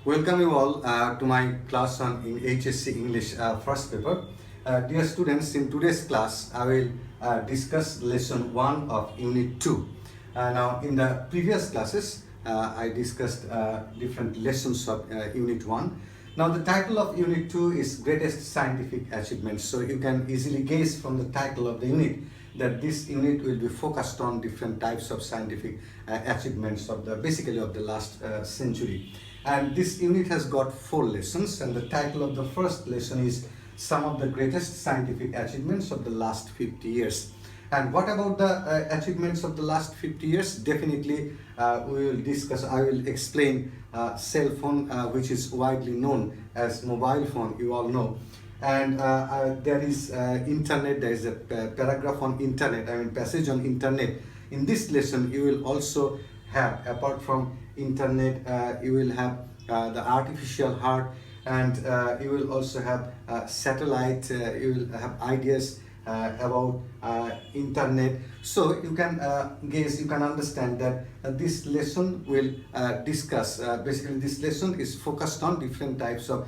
Welcome you all to my class on in HSC English first paper. Dear students, in today's class I will discuss lesson 1 of unit 2. Now in the previous classes I discussed different lessons of unit 1. Now the title of unit 2 is greatest scientific achievements. So you can easily guess from the title of the unit that this unit will be focused on different types of scientific achievements of the basically of the last century. And this unit has got 4 lessons, and the title of the first lesson is some of the greatest scientific achievements of the last 50 years. And what about the achievements of the last 50 years? Definitely we will discuss, I will explain cell phone, which is widely known as mobile phone, you all know. And there is internet, there is a paragraph on internet, passage on internet. In this lesson you will also have, apart from internet, you will have the artificial heart, and you will also have satellite, you will have ideas about internet. So you can guess, you can understand that this lesson will discuss, basically this lesson is focused on different types of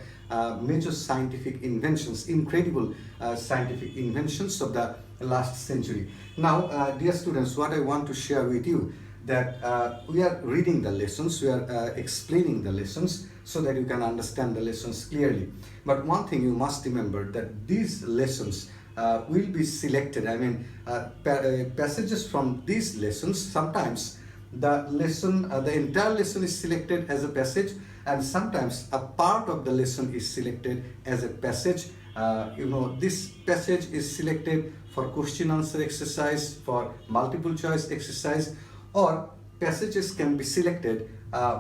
major scientific inventions, incredible scientific inventions of the last century. Now dear students, what I want to share with you that we are reading the lessons, we are explaining the lessons so that you can understand the lessons clearly. But one thing you must remember, that these lessons will be selected, passages from these lessons. Sometimes the lesson, the entire lesson is selected as a passage, and sometimes a part of the lesson is selected as a passage. This passage is selected for question answer exercise, for multiple choice exercise, or passages can be selected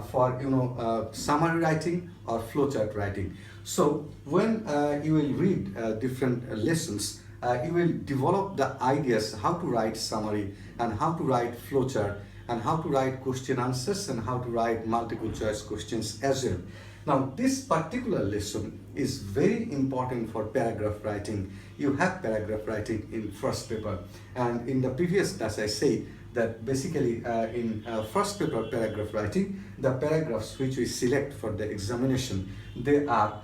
for summary writing or flowchart writing. So when you will read different lessons, you will develop the ideas how to write summary and how to write flowchart and how to write question answers and how to write multiple choice questions as well. Now this particular lesson is very important for paragraph writing. You have paragraph writing in first paper, and in the previous class I said that basically in first paper paragraph writing, the paragraphs which we select for the examination, they are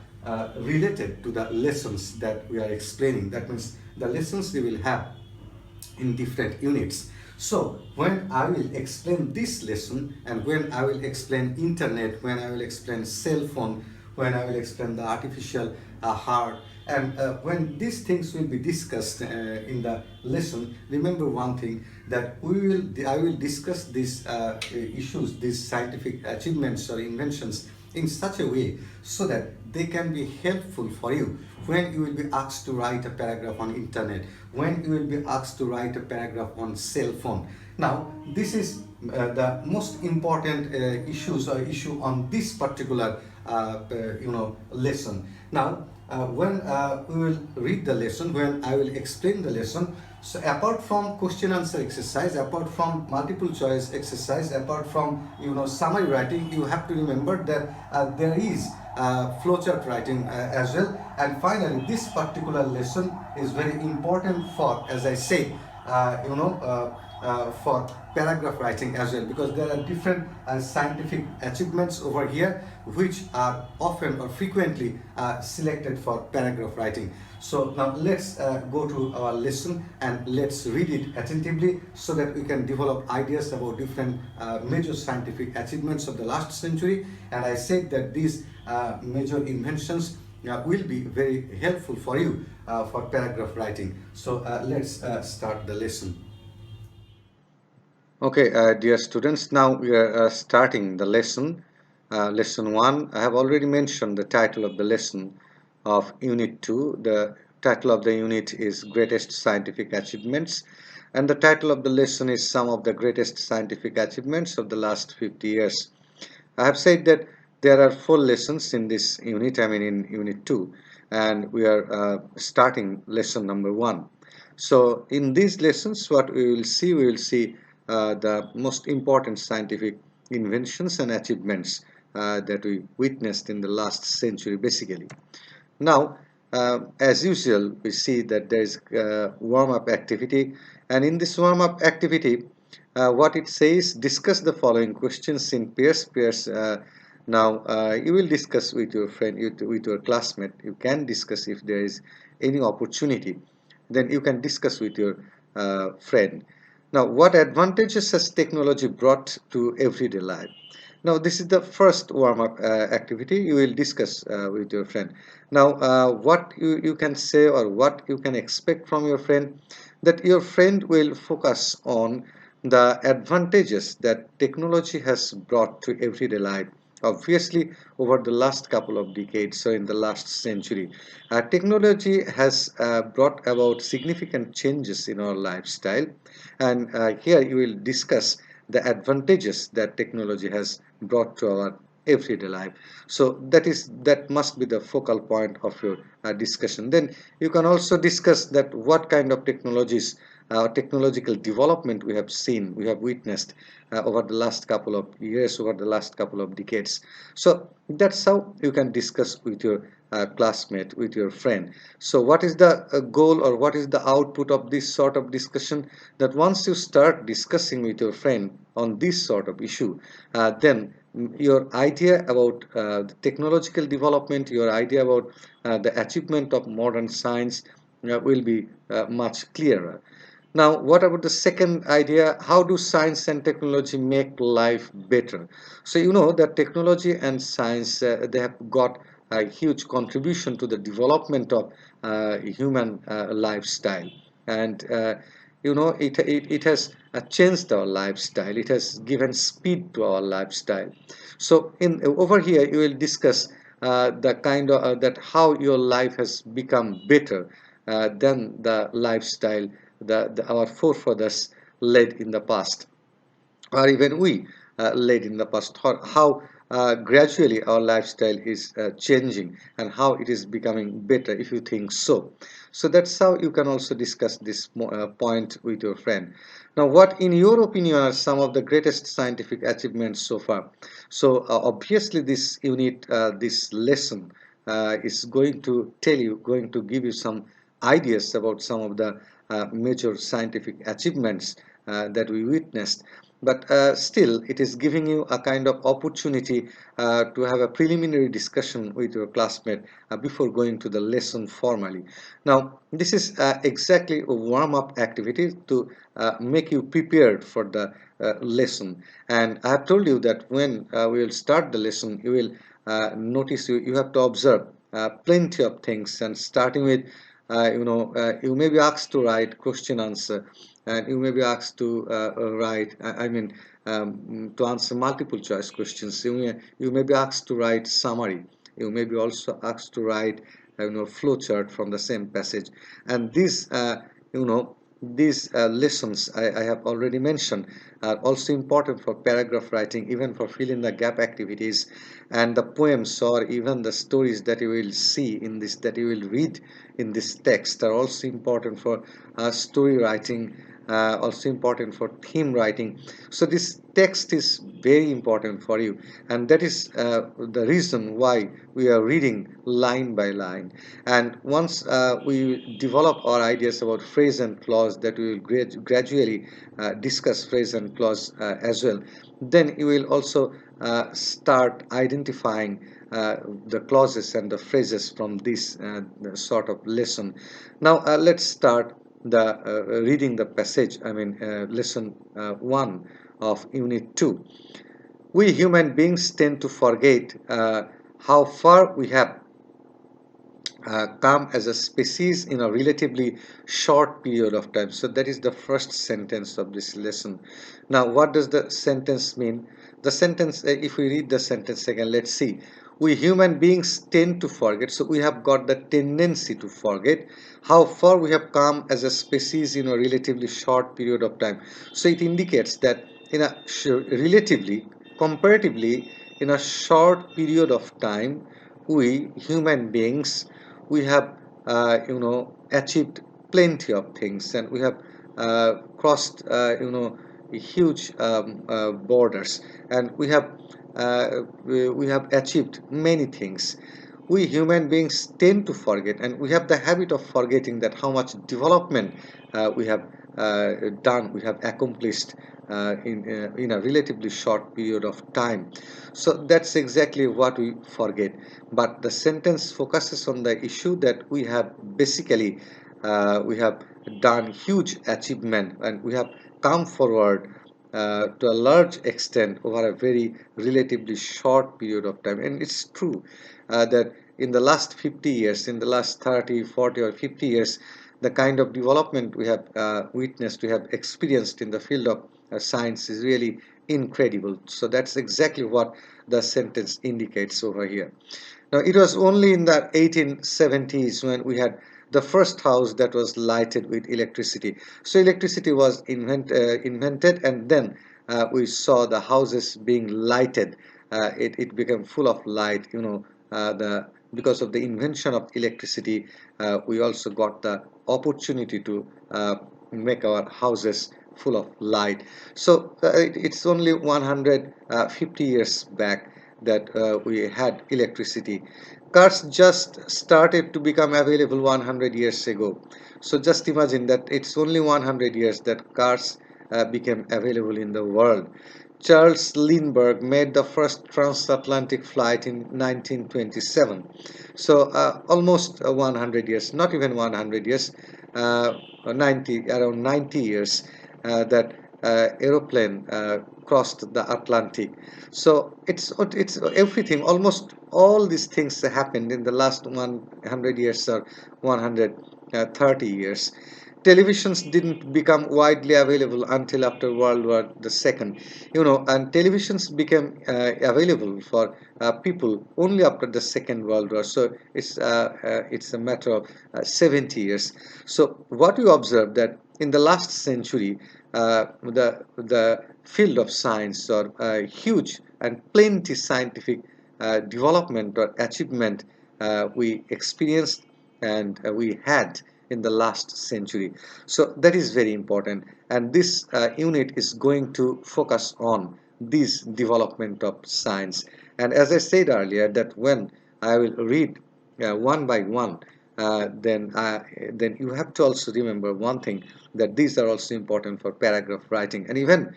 related to the lessons that we are explaining. That means the lessons we will have in different units. So when I will explain this lesson, and when I will explain internet, when I will explain cell phone, when I will explain the artificial heart, and when these things will be discussed in the lesson, remember one thing, that I will discuss these issues, these scientific achievements or inventions in such a way so that they can be helpful for you when you will be asked to write a paragraph on internet, when you will be asked to write a paragraph on cell phone. Now this is the most important issue on this particular lesson. Now when we will read the lesson, when I will explain the lesson, so apart from question answer exercise, apart from multiple choice exercise, apart from summary writing, you have to remember that there is flowchart writing as well. And finally this particular lesson is very important for, as I said, for paragraph writing as well, because there are different scientific achievements over here which are often or frequently selected for paragraph writing. So now let's go to our lesson and let's read it attentively so that we can develop ideas about different major scientific achievements of the last century. And I said that these major inventions will be very helpful for you for paragraph writing. So let's start the lesson. Okay, dear students, now we are starting the lesson. Lesson 1, I have already mentioned the title of the lesson of Unit 2. The title of the unit is Greatest Scientific Achievements, and the title of the lesson is Some of the Greatest Scientific Achievements of the Last 50 Years. I have said that there are 4 lessons in this unit, in Unit 2, and we are starting lesson number 1. So in these lessons, what we will see the most important scientific inventions and achievements that we witnessed in the last century basically. Now as usual, we see that there is warm-up activity, and in this warm-up activity what it says, discuss the following questions in pairs. Now you will discuss with your friend, with your classmate. You can discuss if there is any opportunity, then you can discuss with your friend. Now, what advantages has technology brought to everyday life? Now, this is the first warm-up activity you will discuss with your friend. Now, what you can say or what you can expect from your friend, that your friend will focus on the advantages that technology has brought to everyday life. Obviously, over the last couple of decades, so in the last century, technology has brought about significant changes in our lifestyle, and here you will discuss the advantages that technology has brought to our everyday life. So that must be the focal point of your discussion. Then you can also discuss that what kind of technological development we have seen, we have witnessed over the last couple of years, over the last couple of decades. So that's how you can discuss with your classmate, with your friend. So what is the goal, or what is the output of this sort of discussion? That once you start discussing with your friend on this sort of issue, then your idea about the technological development, your idea about the achievement of modern science will be much clearer. Now, what about the second idea? How do science and technology make life better? So you know that technology and science, they have got a huge contribution to the development of human lifestyle, and it has changed our lifestyle. It has given speed to our lifestyle. So in over here you will discuss the kind of that how your life has become better than the lifestyle our forefathers led in the past, or even we led in the past, or how gradually our lifestyle is changing and how it is becoming better, if you think so. So that's how you can also discuss this point with your friend. Now, what in your opinion are some of the greatest scientific achievements so far? So obviously this unit, this lesson is going to tell you, going to give you some ideas about some of the major scientific achievements that we witnessed, but still it is giving you a kind of opportunity to have a preliminary discussion with your classmate before going to the lesson formally. Now, this is exactly a warm-up activity to make you prepared for the lesson. And I have told you that when we will start the lesson, you will notice, you have to observe plenty of things, and starting with you may be asked to write question answer, and you may be asked to write, to answer multiple choice questions. You may be asked to write summary. You may be also asked to write flow chart from the same passage. And you know these lessons I have already mentioned are also important for paragraph writing, even for fill in the gap activities, and the poems or even the stories that you will see in this, that you will read in this text, are also important for story writing, also important for theme writing. So this text is very important for you, and that is the reason why we are reading line by line. And once we develop our ideas about phrase and clause, that we will gradually discuss phrase and clause as well, then you will also start identifying the clauses and the phrases from this sort of lesson. Now let's start the reading the passage, lesson 1 of unit 2. We human beings tend to forget how far we have come as a species in a relatively short period of time. So that is the first sentence of this lesson. Now, what does the sentence mean? The sentence, if we read the sentence again, let's see. We human beings tend to forget. So we have got the tendency to forget how far we have come as a species in a relatively short period of time. So it indicates that in a relatively, comparatively, in a short period of time, we human beings, we have achieved plenty of things, and we have crossed huge borders, and we have achieved many things. We human beings tend to forget, and we have the habit of forgetting that how much development we have done, we have accomplished in a relatively short period of time. So that's exactly what we forget. But the sentence focuses on the issue that we have done huge achievement, and we have come forward to a large extent over a very relatively short period of time. And it's true that in the last 50 years, in the last 30, 40 or 50 years, the kind of development we have witnessed, we have experienced in the field of science is really incredible. So that's exactly what the sentence indicates over here. Now, it was only in the 1870s when we had the first house that was lighted with electricity. So electricity was invented, and then we saw the houses being lighted. It became full of light, because of the invention of electricity. We also got the opportunity to make our houses full of light. So it's only 150 years back that we had electricity. Cars just started to become available 100 years ago. So just imagine that it's only 100 years that cars became available in the world. Charles Lindbergh made the first transatlantic flight in 1927. So almost 100 years, not even 100 years, 90, around 90 years that aeroplane crossed the Atlantic. So it's everything. Almost all these things happened in the last 100 years or 130 years. Televisions didn't become widely available until after World War II, and televisions became available for people only after the Second World War. So it's a matter of 70 years. So what we observe that in the last century, the field of science or huge and plenty scientific development or achievement we experienced and we had in the last century. So that is very important, and this unit is going to focus on this development of science. And as I said earlier, that when I will read one by one, then you have to also remember one thing, that these are also important for paragraph writing and even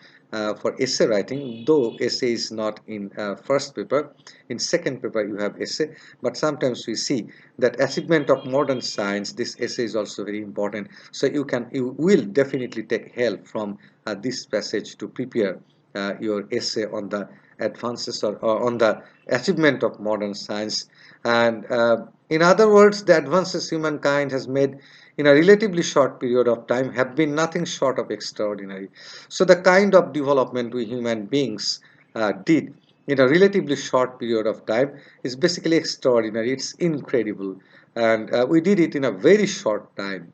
for essay writing, though essay is not in first paper. In second paper you have essay, but sometimes we see that achievement of modern science, this essay is also very important. So you will definitely take help from this passage to prepare your essay on the advances or on the achievement of modern science. And in other words, the advances humankind has made in a relatively short period of time have been nothing short of extraordinary. So the kind of development we human beings did in a relatively short period of time is basically extraordinary. It's incredible, and we did it in a very short time.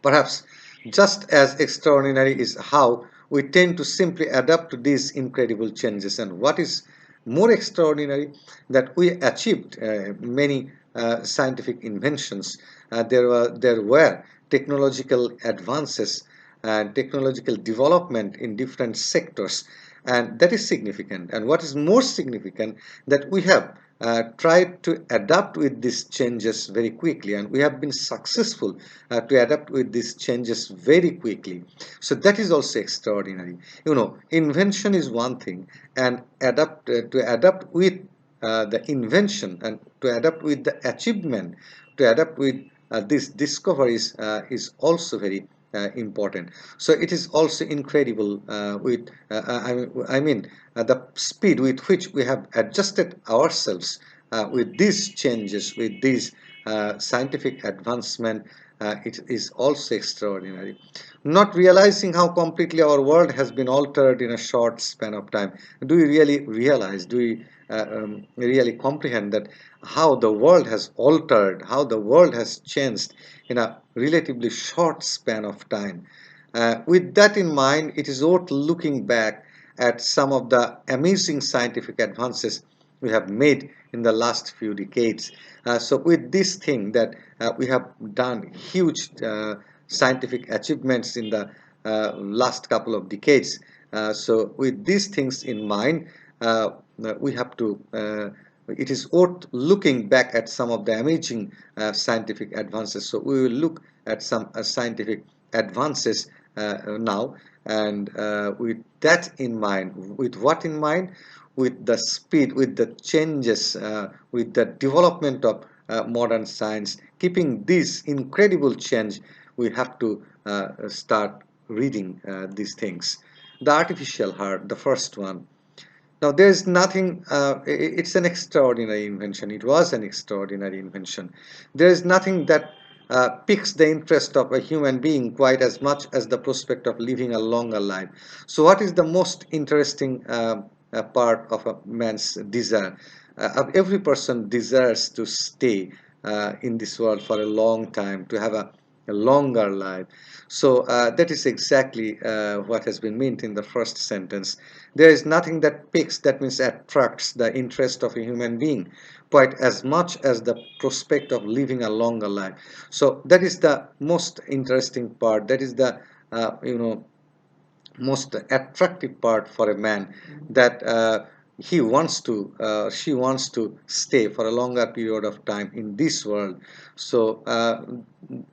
Perhaps just as extraordinary is how we tend to simply adapt to these incredible changes. And what is more extraordinary, that we achieved many scientific inventions. There were technological advances and technological development in different sectors, and that is significant. And what is more significant, that we have tried to adapt with these changes very quickly, and we have been successful to adapt with these changes very quickly. So that is also extraordinary. Invention is one thing, and to adapt with the invention and to adapt with the achievement, to adapt with these discoveries is also very important. So it is also incredible with the speed with which we have adjusted ourselves with these changes, with these scientific advancement. It is also extraordinary. Not realizing how completely our world has been altered in a short span of time. Do we really realize? Do we really comprehend that how the world has altered, how the world has changed in a relatively short span of time? With that in mind, it is worth looking back at some of the amazing scientific advances we have made in the last few decades. So with this thing that we have done huge scientific achievements in the last couple of decades. So with these things in mind, we have to it is worth looking back at some of the amazing scientific advances. So we will look at some scientific advances now, and with that in mind, with what in mind? With the speed, with the changes, with the development of modern science, keeping this incredible change, we have to start reading these things. The artificial heart, the first one. Now, there is nothing, it's an extraordinary invention. It was an extraordinary invention. There is nothing that piques the interest of a human being quite as much as the prospect of living a longer life. So, what is the most interesting part of a man's desire? Every person desires to stay in this world for a long time, to have a longer life. So that is exactly what has been meant in the first sentence. There is nothing that piques, that means attracts the interest of a human being quite as much as the prospect of living a longer life. So that is the most interesting part. That is the most attractive part for a man, that she wants to stay for a longer period of time in this world. So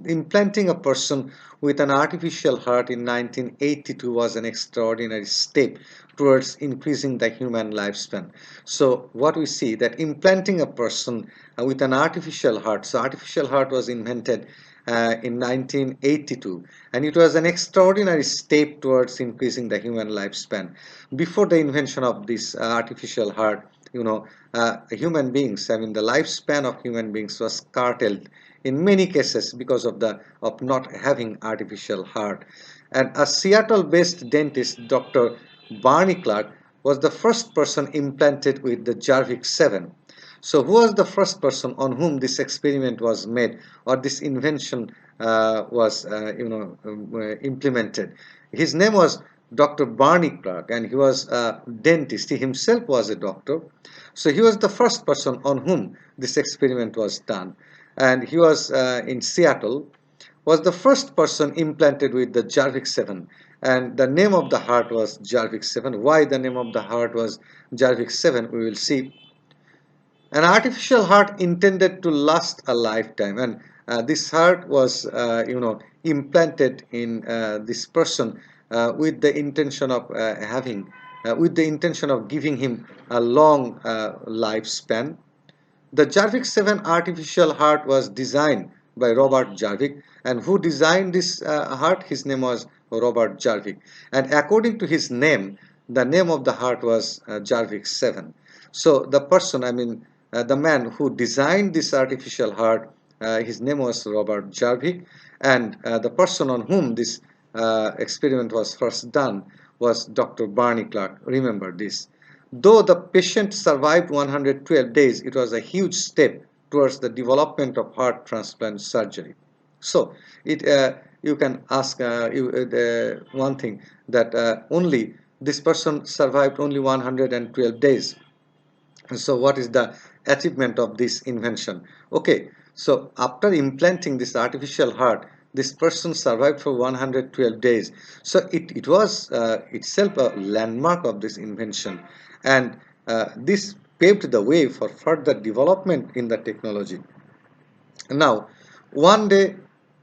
implanting a person with an artificial heart in 1982 was an extraordinary step towards increasing the human lifespan. So what we see, that implanting a person with an artificial heart, so artificial heart was invented in 1982, and it was an extraordinary step towards increasing the human lifespan. Before the invention of this artificial heart, human beings, I mean the lifespan of human beings was curtailed in many cases because of not having artificial heart. And a Seattle-based dentist, Dr. Barney Clark, was the first person implanted with the Jarvik 7. So who was the first person on whom this experiment was made, or this invention was implemented? His name was Dr. Barney Clark, and he was a dentist. He himself was a doctor. So he was the first person on whom this experiment was done. And he was in Seattle, was the first person implanted with the Jarvik 7. And the name of the heart was Jarvik 7. Why the name of the heart was Jarvik 7, we will see. An artificial heart intended to last a lifetime, and this heart was implanted in this person with the intention of with the intention of giving him a long lifespan. The Jarvik 7 artificial heart was designed by Robert Jarvik, and who designed this heart? His name was Robert Jarvik, and according to his name, the name of the heart was Jarvik 7. So the person, the man who designed this artificial heart, his name was Robert Jarvik, and the person on whom this experiment was first done was Dr. Barney Clark. Remember this. Though the patient survived 112 days, it was a huge step towards the development of heart transplant surgery. So, you can ask one thing, that only this person survived only 112 days. So what is the achievement of this invention? Okay, so after implanting this artificial heart, this person survived for 112 days. So it was itself a landmark of this invention, and this paved the way for further development in the technology. Now, one day,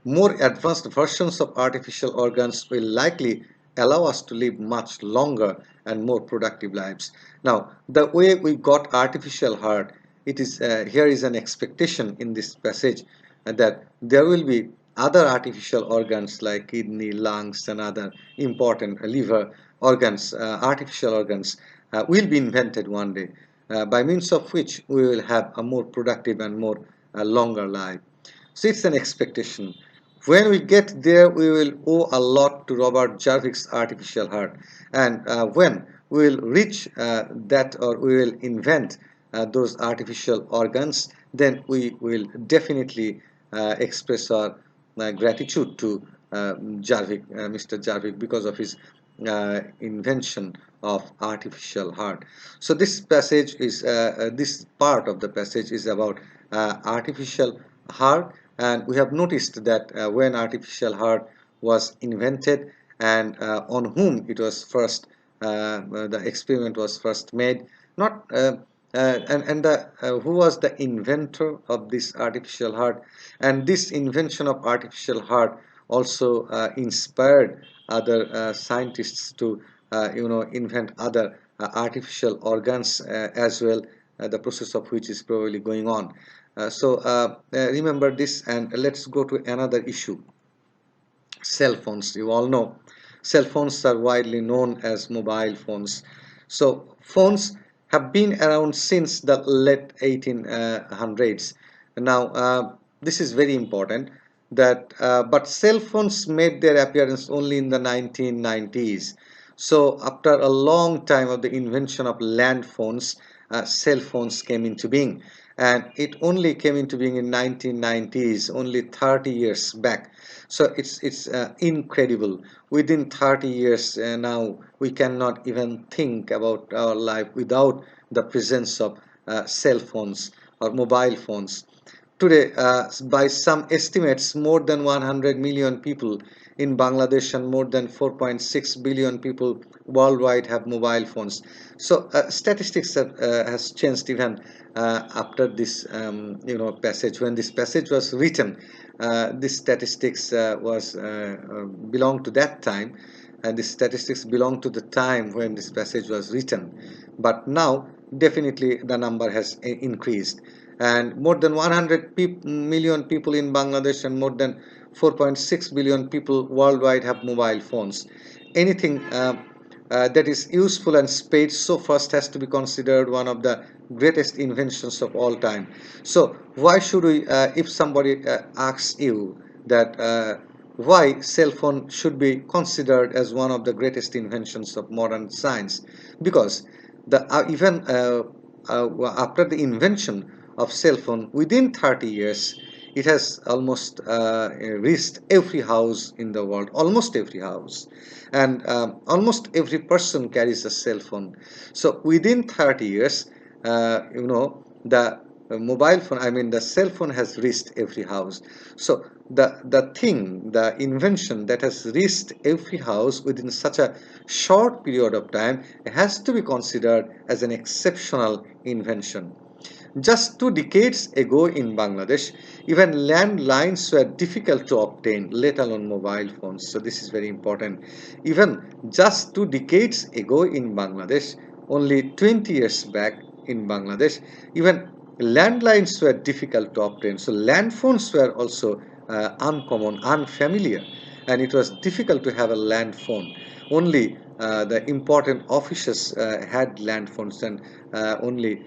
more advanced versions of artificial organs will likely allow us to live much longer and more productive lives. Now, the way we got artificial heart, it is here is an expectation in this passage that there will be other artificial organs like kidney, lungs, and other important liver organs, artificial organs, will be invented one day, by means of which we will have a more productive and more longer life. So it's an expectation. When we get there, we will owe a lot to Robert Jarvik's artificial heart. And when we will reach that, or we will invent those artificial organs, then we will definitely express our gratitude to Mr. Jarvik, because of his invention of artificial heart. So this passage is this part of the passage is about artificial heart, and we have noticed that when artificial heart was invented, and on whom it was first the experiment was first made, not and the who was the inventor of this artificial heart, and this invention of artificial heart also inspired other scientists to invent other artificial organs as well, the process of which is probably going on. Remember this, and let's go to another issue. Cell phones. You all know cell phones are widely known as mobile phones. So phones have been around since the late 1800s. Now this is very important, that but cell phones made their appearance only in the 1990s. So after a long time of the invention of land phones, cell phones came into being, and it only came into being in 1990s, only 30 years back. So it's incredible. Within 30 years now, we cannot even think about our life without the presence of cell phones or mobile phones. Today, by some estimates, more than 100 million people in Bangladesh and more than 4.6 billion people worldwide have mobile phones. So statistics has changed even after this passage. When this passage was written, this statistics was belong to that time, and the statistics belong to the time when this passage was written. But now definitely the number has increased, and more than 100 million people in Bangladesh and more than 4.6 billion people worldwide have mobile phones. Anything that is useful and paid so fast has to be considered one of the greatest inventions of all time. So why should we, if somebody asks you that why cell phone should be considered as one of the greatest inventions of modern science? Because the even after the invention of cell phone, within 30 years, it has almost reached every house in the world, almost every house, and almost every person carries a cell phone. So within 30 years, the mobile phone, I mean the cell phone, has reached every house. So the invention that has reached every house within such a short period of time has to be considered as an exceptional invention. Just 2 decades ago in Bangladesh, even landlines were difficult to obtain, let alone mobile phones. So this is very important. Even just 2 decades ago in Bangladesh, only 20 years back in Bangladesh, even landlines were difficult to obtain. So land phones were also uncommon, unfamiliar, and it was difficult to have a land phone. Only the important offices had land phones, and only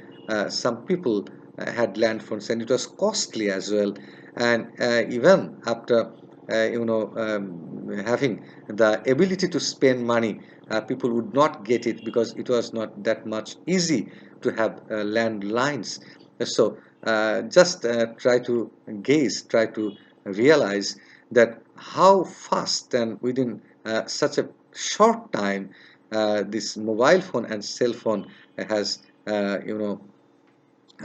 some people had land phones, and it was costly as well. And even after having the ability to spend money, people would not get it because it was not that much easy to have landlines. So just try to realize that how fast and within such a short time this mobile phone and cell phone has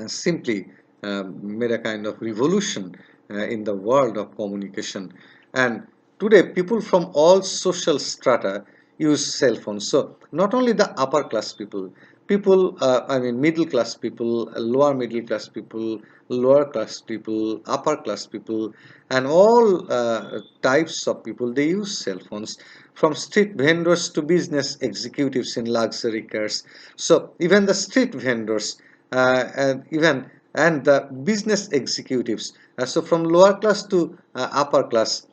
simply made a kind of revolution in the world of communication. And today, people from all social strata use cell phones. So not only the upper class people, I mean middle class people, lower middle class people, lower class people, upper class people, and all types of people, they use cell phones. From street vendors to business executives in luxury cars. So even the street vendors and the business executives. So from lower class to upper class,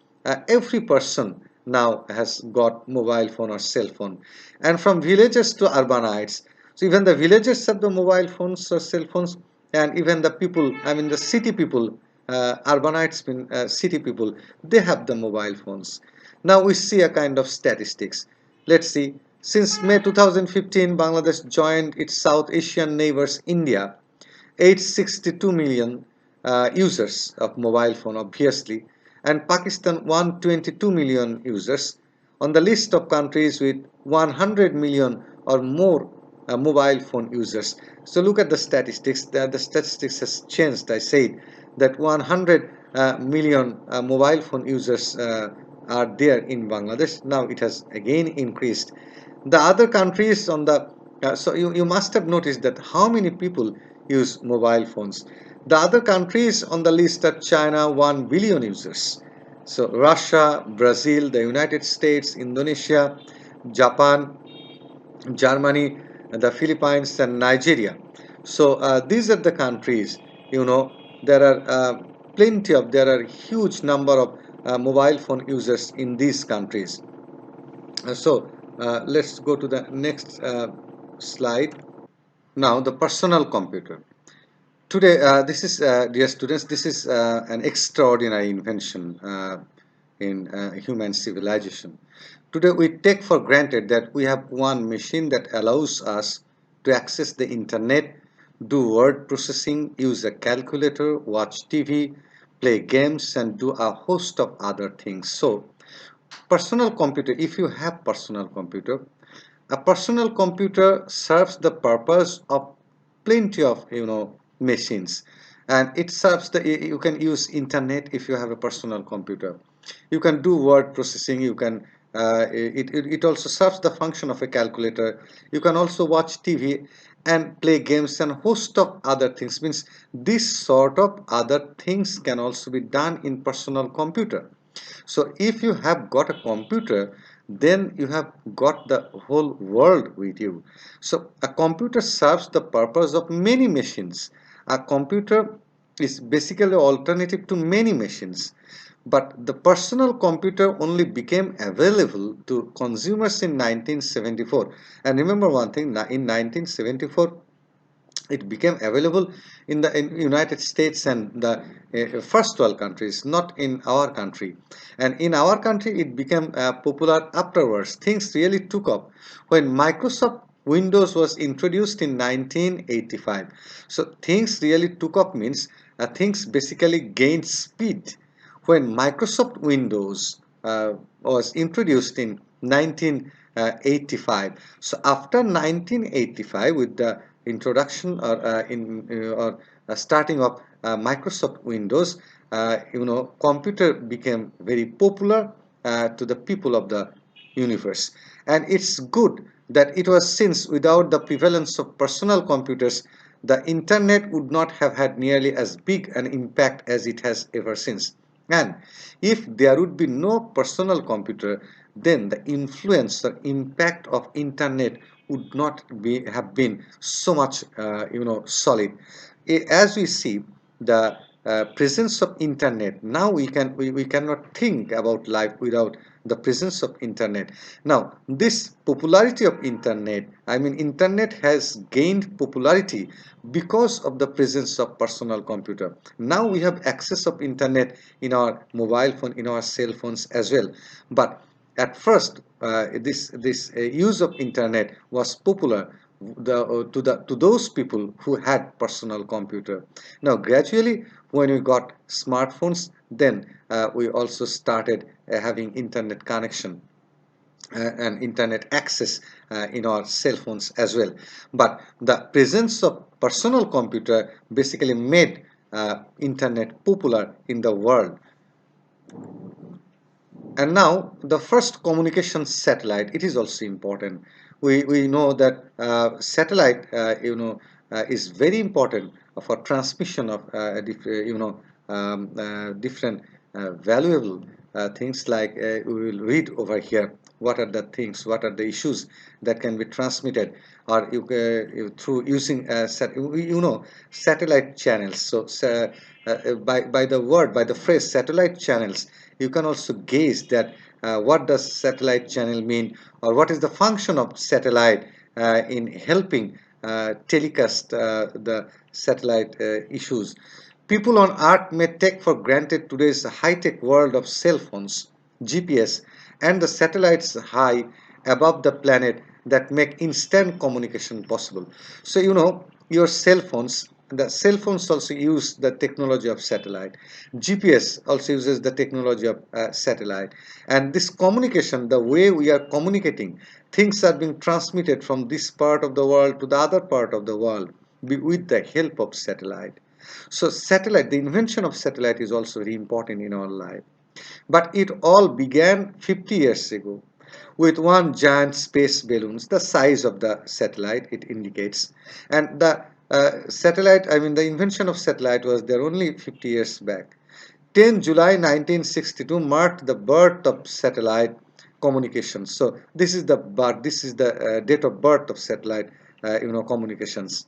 every person now has got mobile phone or cell phone, and from villagers to urbanites. So even the villagers have the mobile phones or cell phones, and even the people, I mean the city people, urbanites mean city people, they have the mobile phones. Now we see a kind of statistics. Let's see. Since May 2015, Bangladesh joined its South Asian neighbors India, 862 million users of mobile phone obviously, and Pakistan 122 million users on the list of countries with 100 million or more mobile phone users. So look at the statistics. The statistics has changed. I said that 100 million mobile phone users are there in Bangladesh. Now it has again increased. The other countries on the so you must have noticed that how many people use mobile phones. The other countries on the list are China, 1 billion users. So Russia, Brazil, the United States, Indonesia, Japan, Germany, the Philippines, and Nigeria. So these are the countries. You know, there are there are huge number of mobile phone users in these countries. Let's go to the next slide. Now, the personal computer. Today, dear students, this is an extraordinary invention in human civilization. Today, we take for granted that we have one machine that allows us to access the internet, do word processing, use a calculator, watch TV, play games, and do a host of other things. So, personal computer, if you have personal computer, a personal computer serves the purpose of plenty of machines, and it serves the you can use internet if you have a personal computer. You can do word processing. You can it also serves the function of a calculator. You can also watch TV and play games and host of other things. Means this sort of other things can also be done in personal computer. So if you have got a computer, then you have got the whole world with you. So a computer serves the purpose of many machines. A computer is basically alternative to many machines. But the personal computer only became available to consumers in 1974. And remember one thing, in 1974, it became available in United States and the first world countries, not in our country. And in our country, it became popular afterwards. Things really took up when Microsoft Windows was introduced in 1985. So things really took up means things basically gained speed when Microsoft Windows was introduced in 1985. So after 1985, with the introduction or starting of Microsoft Windows, computer became very popular to the people of the universe. And it's good that it was, since without the prevalence of personal computers, the internet would not have had nearly as big an impact as it has ever since. And if there would be no personal computer, then the influence or impact of internet would not have been so much solid. As we see the presence of internet, now we cannot think about life without the presence of internet. Now this popularity of internet, I mean internet has gained popularity because of the presence of personal computer. Now we have access of internet in our mobile phone, in our cell phones as well. But at first, this use of internet was popular to those people who had personal computer. Now gradually, when we got smartphones, then we also started having internet connection and internet access in our cell phones as well. But the presence of personal computer basically made internet popular in the world. And now the first communication satellite, it is also important. We know that satellite is very important for transmission of different valuable things, like we will read over here what are the things, what are the issues that can be transmitted, or through using satellite channels. So by the word, by the phrase satellite channels, you can also gauge that what does satellite channel mean, or what is the function of satellite in helping telecast the satellite issues. People on earth may take for granted today's high-tech world of cell phones, GPS, and the satellites high above the planet that make instant communication possible. So your cell phones, the cell phones also use the technology of satellite. GPS also uses the technology of satellite. And this communication, the way we are communicating, things are being transmitted from this part of the world to the other part of the world with the help of satellite. So satellite, the invention of satellite is also very important in our life. But it all began 50 years ago with one giant space balloon, the size of the satellite it indicates. And the satellite, I mean the invention of satellite was there only 50 years back. 10 July 1962 marked the birth of satellite communications. So this is the birth, this is the date of birth of satellite communications.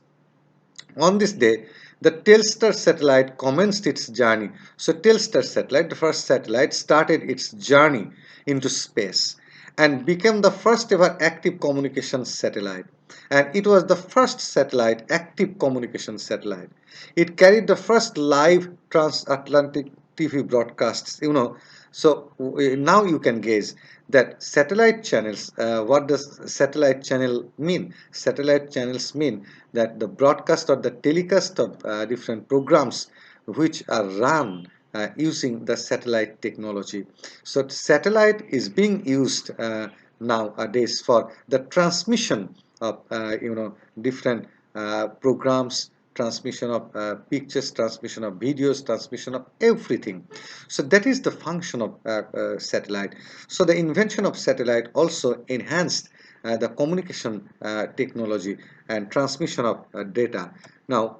On this day, the Telstar satellite commenced its journey. So Telstar satellite, the first satellite, started its journey into space and became the first ever active communication satellite. And it was the first satellite, active communication satellite. It carried the first live transatlantic TV broadcasts, So now you can guess that satellite channels, what does satellite channel mean? Satellite channels mean that the broadcast or the telecast of different programs which are run using the satellite technology. So satellite is being used nowadays for the transmission of different programs, transmission of pictures, transmission of videos, transmission of everything. So that is the function of satellite. So the invention of satellite also enhanced the communication technology and transmission of data. Now,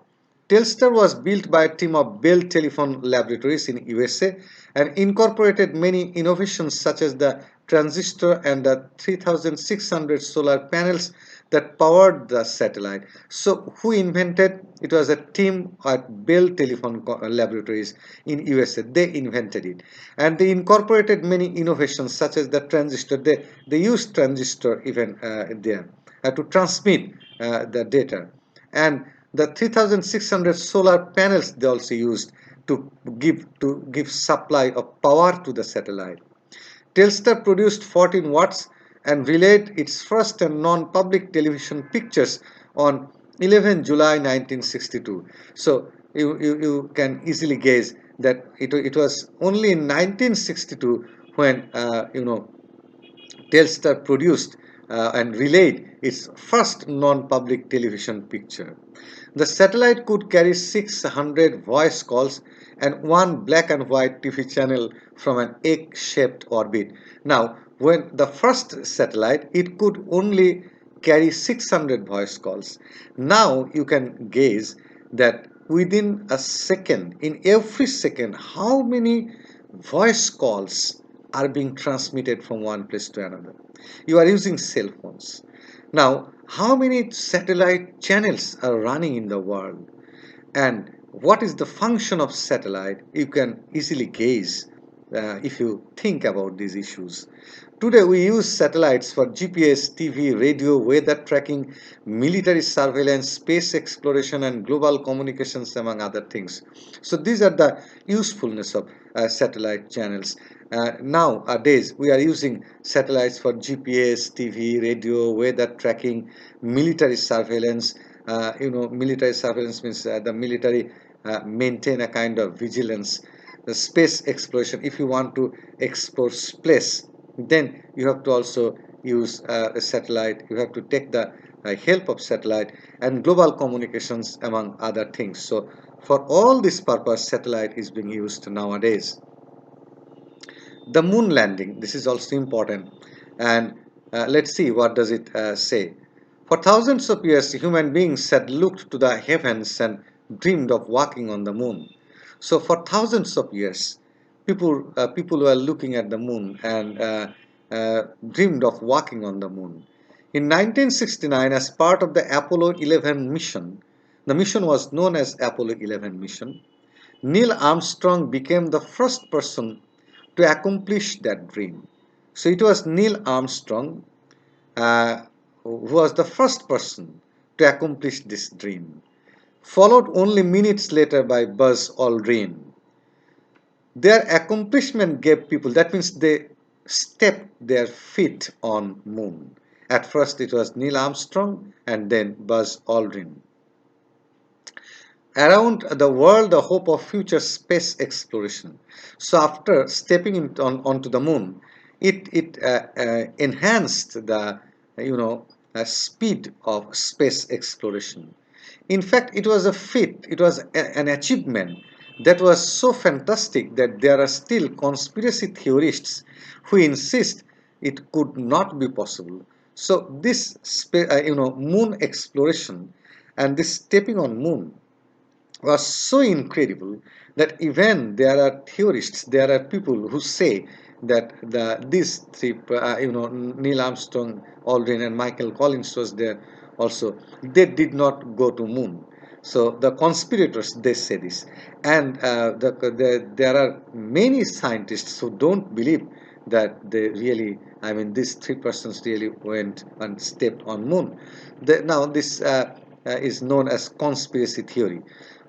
Telstar was built by a team of Bell Telephone Laboratories in USA and incorporated many innovations such as the transistor and the 3600 solar panels that powered the satellite. So who invented? It was a team at Bell Telephone Laboratories in USA. They invented it. And they incorporated many innovations such as the transistor. They used transistor even there to transmit the data. And the 3600 solar panels they also used to give supply of power to the satellite. Telstar produced 14 watts and relayed its first and non-public television pictures on 11 July 1962. So you can easily guess that it was only in 1962 when Telstar produced and relayed its first non-public television picture. The satellite could carry 600 voice calls and one black and white TV channel from an egg-shaped orbit. Now, when the first satellite, it could only carry 600 voice calls. Now you can gaze that within a second, in every second, how many voice calls are being transmitted from one place to another. You are using cell phones. Now, how many satellite channels are running in the world? And what is the function of satellite? You can easily gauge if you think about these issues. Today we use satellites for GPS, TV, radio, weather tracking, military surveillance, space exploration and global communications among other things. So these are the usefulness of satellite channels. Nowadays we are using satellites for GPS, TV, radio, weather tracking, military surveillance. Military surveillance means the military maintain a kind of vigilance. The space exploration, if you want to explore space, then you have to also use a satellite. You have to take the help of satellite and global communications among other things. So for all this purpose, satellite is being used nowadays. The moon landing, this is also important, and let's see what does it say. For thousands of years human beings had looked to the heavens and dreamed of walking on the moon. So for thousands of years people were looking at the moon and dreamed of walking on the moon. In 1969, as part of the Apollo 11 mission, the mission was known as Apollo 11 mission, Neil Armstrong became the first person to accomplish that dream. So it was Neil Armstrong who was the first person to accomplish this dream, followed only minutes later by Buzz Aldrin. Their accomplishment gave people, that means they stepped their feet on moon. At first it was Neil Armstrong and then Buzz Aldrin. Around the world the hope of future space exploration. So after stepping onto the moon, it enhanced the speed of space exploration. In fact, it was a feat, it was an achievement that was so fantastic that there are still conspiracy theorists who insist it could not be possible. So this moon exploration and this stepping on moon was so incredible that even there are theorists, there are people who say that these three, Neil Armstrong, Aldrin, and Michael Collins was there also. They did not go to moon. So the conspirators they say this, and there are many scientists who don't believe that they really, I mean, these three persons really went and stepped on moon. Now this is known as conspiracy theory.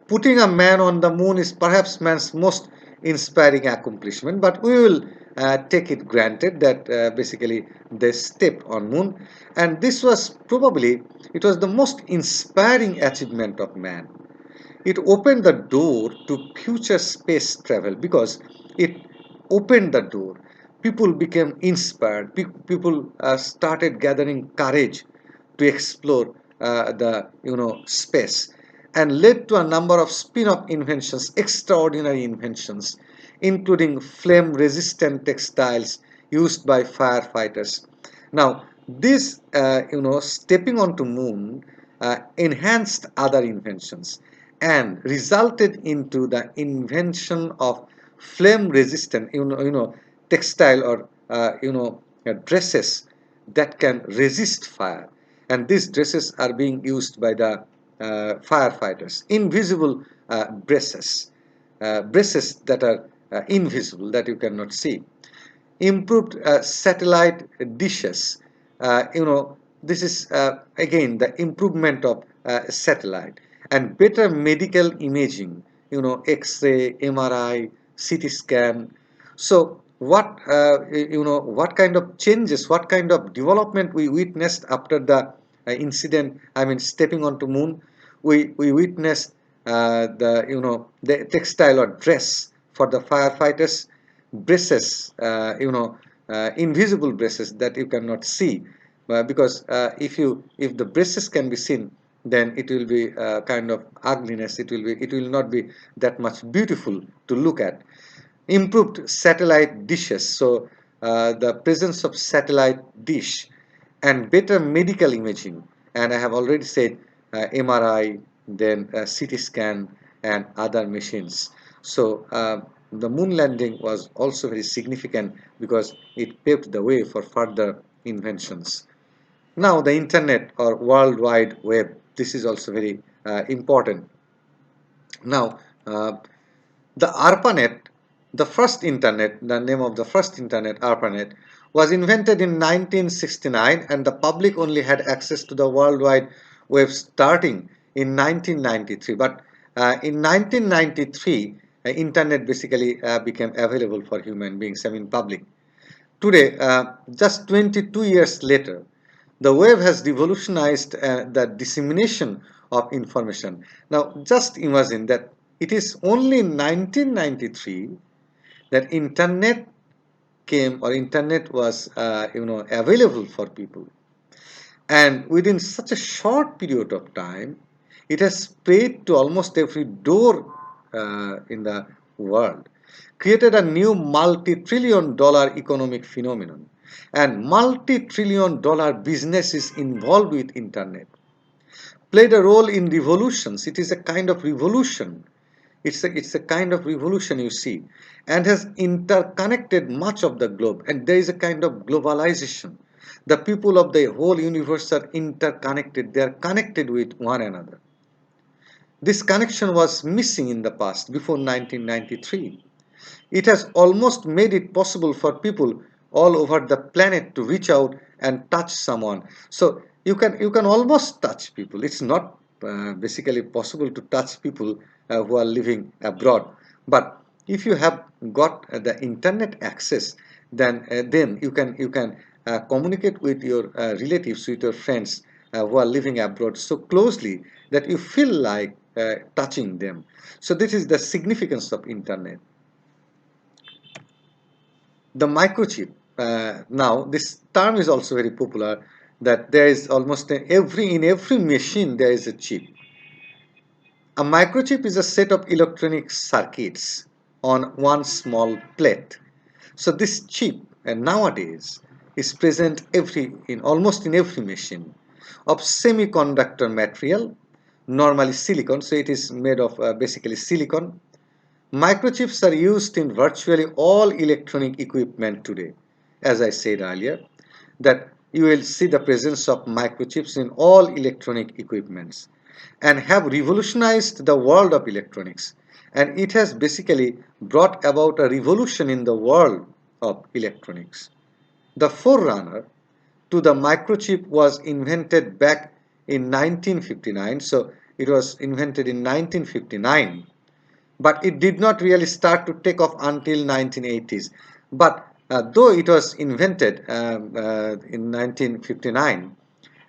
Putting a man on the moon is perhaps man's most inspiring accomplishment, but we will take it granted that basically they stepped on moon, and this was probably it was the most inspiring achievement of man. It opened the door to future space travel because it opened the door. People became inspired. People started gathering courage to explore the space, and led to a number of spin-off inventions, extraordinary inventions, including flame-resistant textiles used by firefighters. Now, this stepping onto moon enhanced other inventions and resulted into the invention of flame resistant textile or dresses that can resist fire, and these dresses are being used by the firefighters. Invisible braces that are invisible, that you cannot see. Improved satellite dishes. This is again the improvement of satellite, and better medical imaging. X-ray, MRI, CT scan. So what kind of changes, what kind of development we witnessed after the incident? I mean, stepping onto moon, we witnessed the textile or dress for the firefighters, braces, invisible braces that you cannot see, because if the braces can be seen, then it will be kind of ugliness. It will not be that much beautiful to look at. Improved satellite dishes, so the presence of satellite dish and better medical imaging, and I have already said MRI, then CT scan and other machines. So the moon landing was also very significant because it paved the way for further inventions. Now the internet or world wide web, this is also very important. Now the ARPANET, the first internet, the name of the first internet, ARPANET, was invented in 1969, and the public only had access to the World Wide Web starting in 1993. But in 1993, internet basically became available for human beings, I mean public. Today, just 22 years later, the web has revolutionized the dissemination of information. Now, just imagine that it is only in 1993 that internet came, or internet was available for people, and within such a short period of time it has spread to almost every door in the world, created a new multi-trillion dollar economic phenomenon, and multi-trillion dollar businesses involved with internet, played a role in revolutions. It is a kind of revolution. It's a kind of revolution, you see, and has interconnected much of the globe. And there is a kind of globalization. The people of the whole universe are interconnected. They are connected with one another. This connection was missing in the past before 1993. It has almost made it possible for people all over the planet to reach out and touch someone. So you can almost touch people. It's not basically possible to touch people who are living abroad. But if you have got the internet access, then you can communicate with your relatives, with your friends who are living abroad so closely that you feel like touching them. So this is the significance of internet. The microchip, now this term is also very popular, that there is almost in every machine there is a chip. A microchip is a set of electronic circuits on one small plate. So this chip nowadays is present in almost in every machine, of semiconductor material, normally silicon, so it is made of basically silicon. Microchips are used in virtually all electronic equipment today. As I said earlier, that you will see the presence of microchips in all electronic equipments and have revolutionized the world of electronics. And it has basically brought about a revolution in the world of electronics. The forerunner to the microchip was invented back in 1959. So it was invented in 1959, but it did not really start to take off until 1980s. But though it was invented in 1959,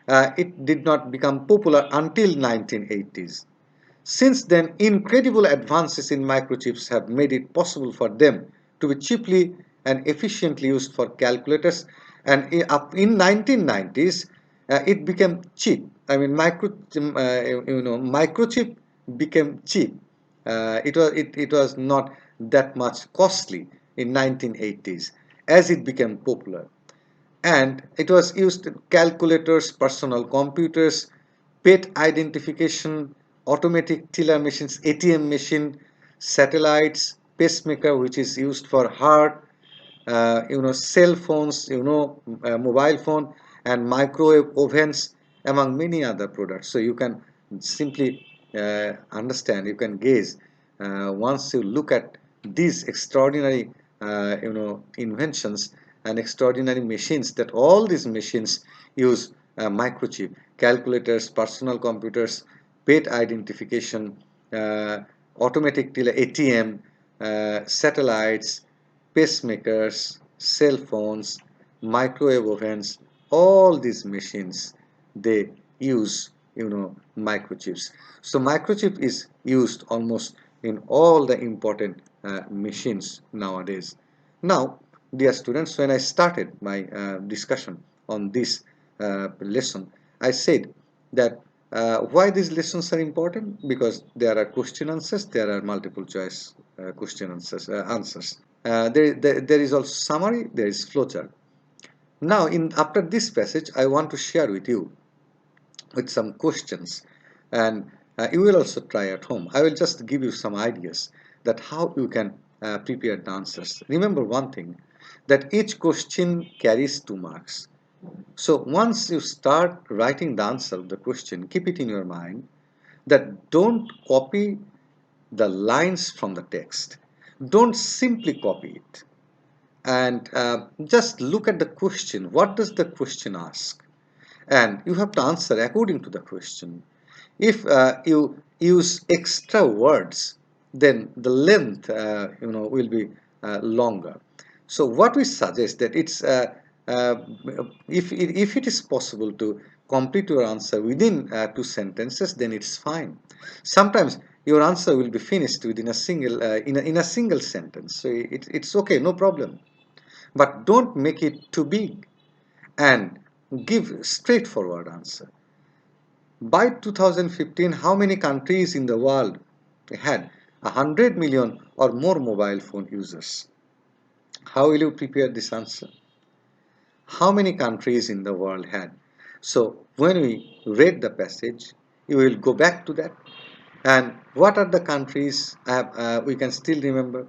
it did not become popular until 1980s. Since then, incredible advances in microchips have made it possible for them to be cheaply and efficiently used for calculators. And up in 1990s, it became cheap. I mean, microchip became cheap. It was not that much costly in 1980s as it became popular, and it was used in calculators, personal computers, pet identification, automatic teller machines, ATM machine, satellites, pacemaker, which is used for heart, cell phones, mobile phone, and microwave ovens, among many other products. So you can simply understand, you can gaze once you look at these extraordinary, inventions and extraordinary machines, that all these machines use microchip, calculators, personal computers, pet identification, automatic teller, ATM, satellites, pacemakers, cell phones, microwave ovens, all these machines, they use, microchips. So microchip is used almost in all the important machines nowadays. Now, dear students, when I started my discussion on this lesson, I said that why these lessons are important? Because there are question answers, there are multiple choice question answers. There is also summary, there is flowchart. Now, after this passage, I want to share with you with some questions, and you will also try at home. I will just give you some ideas that how you can prepare the answers. Remember one thing, that each question carries 2 marks. So once you start writing the answer of the question, keep it in your mind that don't copy the lines from the text. Don't simply copy it, and just look at the question. What does the question ask? And you have to answer according to the question. If you use extra words, then the length will be longer. So what we suggest that it's uh, if it is possible to complete your answer within 2 sentences, then it's fine. Sometimes your answer will be finished within a single in a single sentence, so it's okay, no problem. But don't make it too big, and give straightforward answer. By 2015, how many countries in the world had 100 million or more mobile phone users? How will you prepare this answer? How many countries in the world had? So when we read the passage, you will go back to that. And what are the countries? We can still remember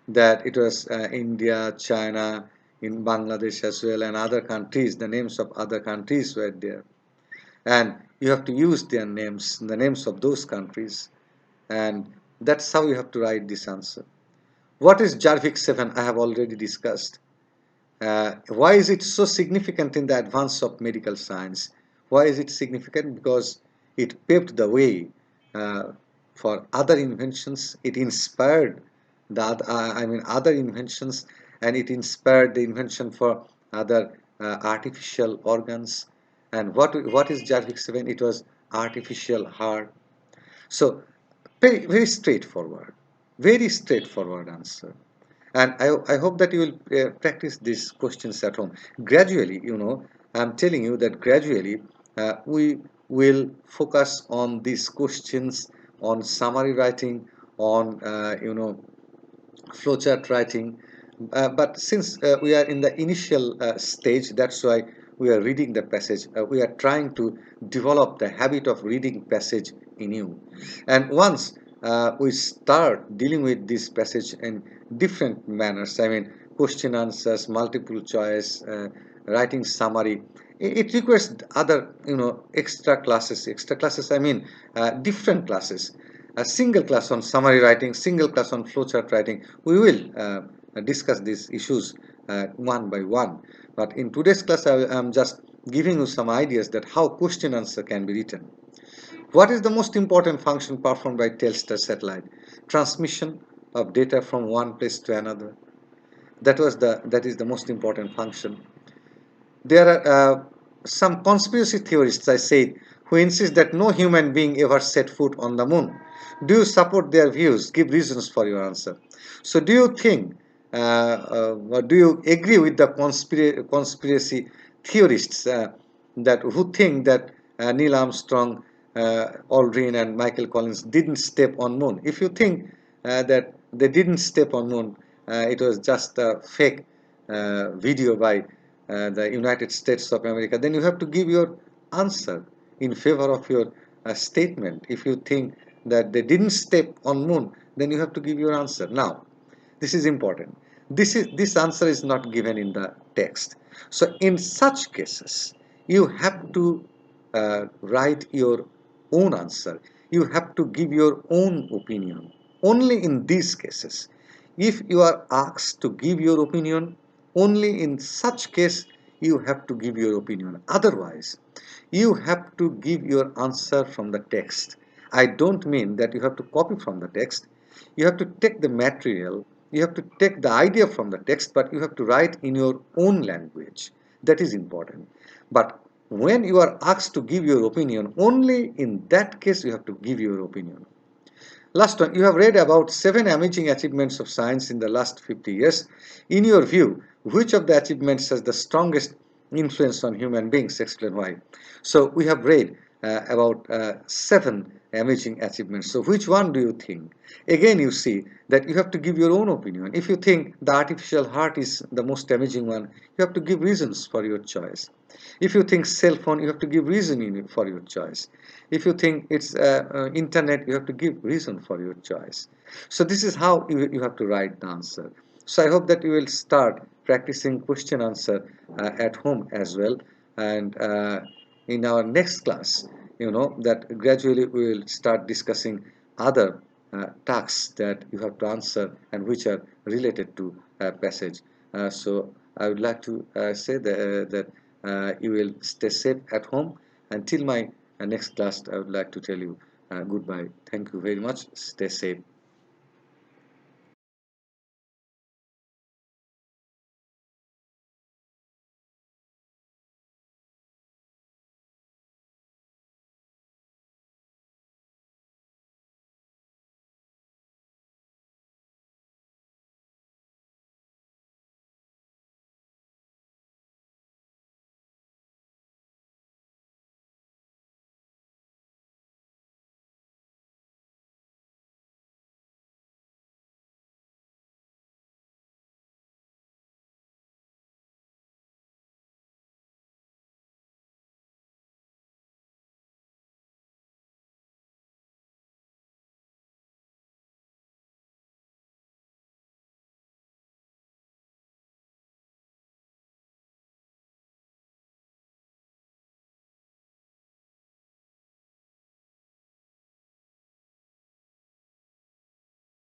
that it was India, China, in Bangladesh as well, and other countries. The names of other countries were there, and you have to use their names, the names of those countries, and that's how you have to write this answer. What is Jarvik 7? I have already discussed. Why is it so significant in the advance of medical science? Why is it significant? Because it paved the way uh, for other inventions. It inspired other inventions, and it inspired the invention for other artificial organs. And what is Jarvik 7? It was artificial heart. So very straightforward answer. And I hope that you will practice these questions at home gradually. I'm telling you that gradually we will focus on these questions, on summary writing, on flowchart writing. But since we are in the initial stage, that's why we are reading the passage. We are trying to develop the habit of reading passage in you. And once we start dealing with this passage in different manners, I mean, question answers, multiple choice, writing summary, it requires other, extra classes. Extra classes, I mean, different classes. A single class on summary writing, single class on flowchart writing. We will discuss these issues one by one. But in today's class, I am just giving you some ideas that how question answer can be written. What is the most important function performed by Telstar satellite? Transmission of data from one place to another. That is the most important function. There are some conspiracy theorists, I said, who insist that no human being ever set foot on the moon. Do you support their views? Give reasons for your answer. So, do you think, or do you agree with the conspiracy theorists that who think that Neil Armstrong, Aldrin, and Michael Collins didn't step on moon? If you think that they didn't step on moon, it was just a fake video by the United States of America, then you have to give your answer in favor of your statement. If you think that they didn't step on moon, then you have to give your answer. Now, this is important. This answer is not given in the text. So in such cases, you have to write your own answer. You have to give your own opinion. Only in these cases, if you are asked to give your opinion, only in such case you have to give your opinion. Otherwise, you have to give your answer from the text. I don't mean that you have to copy from the text. You have to take the material, you have to take the idea from the text, but you have to write in your own language. That is important. But when you are asked to give your opinion, only in that case you have to give your opinion. Last one, you have read about 7 amazing achievements of science in the last 50 years. In your view, which of the achievements has the strongest influence on human beings? Explain why. So we have read about 7 amazing achievements. So which one do you think? Again, you see that you have to give your own opinion. If you think the artificial heart is the most amazing one, you have to give reasons for your choice. If you think cell phone, you have to give reason for your choice. If you think it's internet, you have to give reason for your choice. So this is how you have to write the answer. So I hope that you will start practicing question answer at home as well. And in our next class, that gradually we will start discussing other tasks that you have to answer and which are related to passage. So I would like to say that you will stay safe at home. Until my next class, I would like to tell you goodbye. Thank you very much. Stay safe.